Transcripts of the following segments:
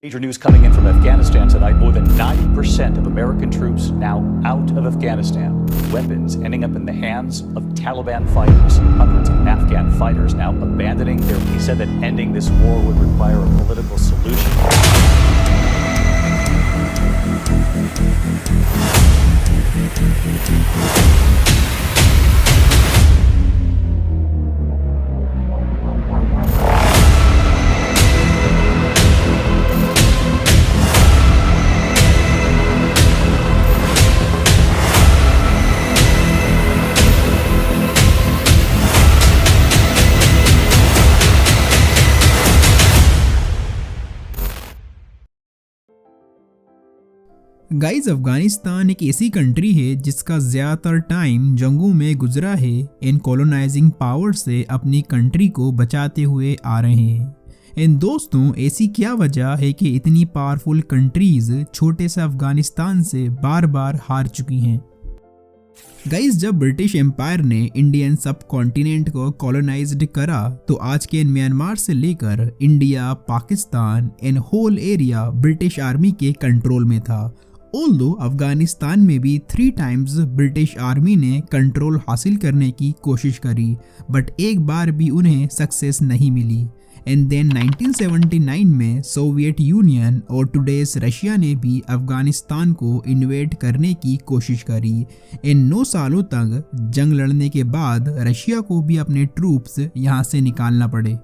Major news coming in from Afghanistan tonight. More than 90% of American troops now out of Afghanistan. Weapons ending up in the hands of Taliban fighters. Hundreds of Afghan fighters now abandoning their. He said that ending this war would require a political solution. Guys, Afghanistan एक ऐसी country है जिसका ज़्यादातर time जंगों में गुजरा है इन colonising power से अपनी कंट्री को बचाते हुए आ रहे हैं। इन दोस्तों, ऐसी क्या वजह है कि इतनी पावरफुल कंट्रीज छोटे से अफगानिस्तान से बार बार हार चुकी हैं। गाइस, जब ब्रिटिश एम्पायर ने इंडियन सब कॉन्टिनेंट को कॉलोनाइज्ड करा तो आज के म्यांमार से लेकर India, Pakistan and whole area British army के कंट्रोल में था। ऑल्दो अफगानिस्तान में भी 3 टाइम्स ब्रिटिश आर्मी ने कंट्रोल हासिल करने की कोशिश करी, बट एक बार भी उन्हें सक्सेस नहीं मिली। एंड देन 1979 में सोवियत यूनियन और टुडेस रशिया ने भी अफगानिस्तान को इन्वेड करने की कोशिश करी। इन 9 सालों तक जंग लड़ने के बाद रशिया को भी अपने ट्रूप्स यहाँ से निकालना पड़े।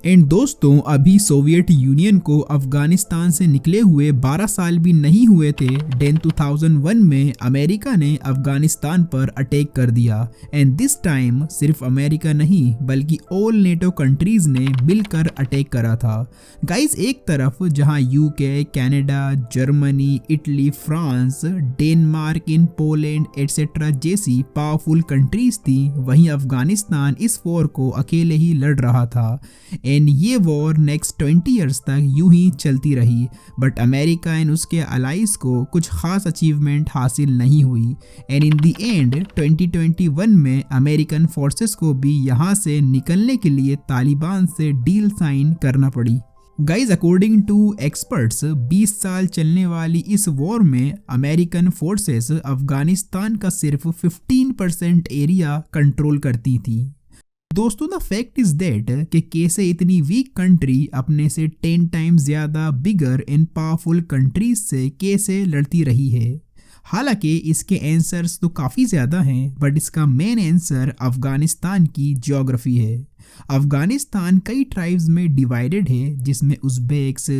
एंड दोस्तों, अभी सोवियत यूनियन को अफगानिस्तान से निकले हुए 12 साल भी नहीं हुए थे। देन 2001 में अमेरिका ने अफगानिस्तान पर अटैक कर दिया। एंड दिस टाइम सिर्फ अमेरिका नहीं बल्कि ऑल नेटो कंट्रीज ने मिलकर अटैक करा था। गाइस, एक तरफ जहां UK, Canada, Germany, Italy, France, Denmark, in Poland etcetera जैसी पावरफुल कंट्रीज थी, वहीं अफगानिस्तान इस वॉर को अकेले ही लड़ रहा था। एंड ये वॉर नेक्स्ट 20 ईयर्स तक यूं ही चलती रही, बट अमेरिका एंड उसके अलाइज को कुछ खास अचीवमेंट हासिल नहीं हुई। एंड इन द एंड 2021 में अमेरिकन फोर्सेस को भी यहाँ से निकलने के लिए तालिबान से डील साइन करना पड़ी। गाइज, अकॉर्डिंग टू एक्सपर्ट्स 20 साल चलने वाली इस वॉर में अमेरिकन फोर्सेस अफगानिस्तान का सिर्फ 15% एरिया कंट्रोल करती थी। दोस्तों, द फैक्ट इज दैट कि कैसे इतनी वीक कंट्री अपने से 10 टाइम्स ज़्यादा बिगर एंड पावरफुल कंट्रीज से कैसे लड़ती रही है। हालांकि इसके आंसर्स तो काफ़ी ज़्यादा हैं, बट इसका मेन आंसर अफ़गानिस्तान की ज्योग्राफी है। अफ़गानिस्तान कई ट्राइब्स में डिवाइडेड है, जिसमें उज़्बेक्स,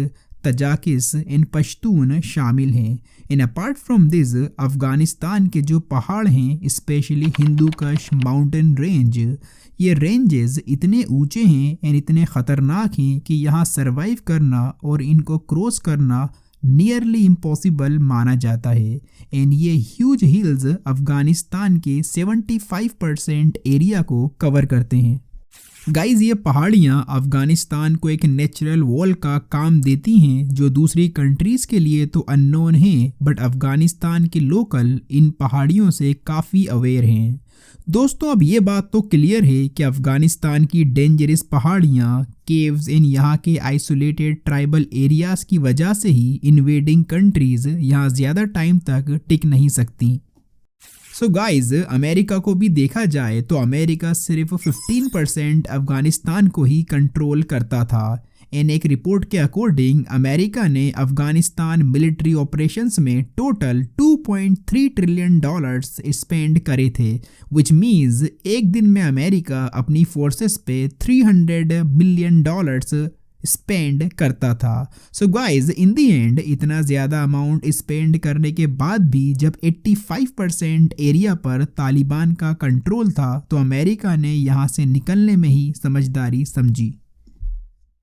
तजाकिस एंड पश्तून शामिल हैं। And apart from this, Afghanistan के जो पहाड़ हैं, स्पेशली हिंदू कश माउंटेन रेंज, ये रेंजेस इतने ऊंचे हैं एंड इतने ख़तरनाक हैं कि यहाँ सरवाइव करना और इनको क्रॉस करना नियरली इम्पॉसिबल माना जाता है। एंड ये ह्यूज हिल्स अफ़गानिस्तान के 75% एरिया को कवर करते हैं। गाइज, ये पहाड़ियाँ अफ़गानिस्तान को एक नेचुरल वॉल का काम देती हैं, जो दूसरी कंट्रीज़ के लिए तो अननोन है, बट अफ़गानिस्तान के लोकल इन पहाड़ियों से काफ़ी अवेयर हैं। दोस्तों, अब ये बात तो क्लियर है कि अफ़गानिस्तान की डेंजरस पहाड़ियाँ, केव्स इन यहाँ के आइसोलेटेड ट्राइबल एरियाज़ की वजह से ही इन्वेडिंग कंट्रीज़ यहाँ ज़्यादा टाइम तक टिक नहीं सकती। सो गाइज, अमेरिका को भी देखा जाए तो अमेरिका सिर्फ 15% अफगानिस्तान को ही कंट्रोल करता था। इन एक रिपोर्ट के अकॉर्डिंग अमेरिका ने अफगानिस्तान मिलिट्री ऑपरेशंस में टोटल $2.3 ट्रिलियन स्पेंड करे थे, विच मीन्स एक दिन में अमेरिका अपनी फोर्सेस पे $300 मिलियन स्पेंड करता था। So guys, in the and इतना ज़्यादा अमाउंट स्पेंड करने के बाद भी जब 85% एरिया पर तालिबान का कंट्रोल था, तो अमेरिका ने यहाँ से निकलने में ही समझदारी समझी।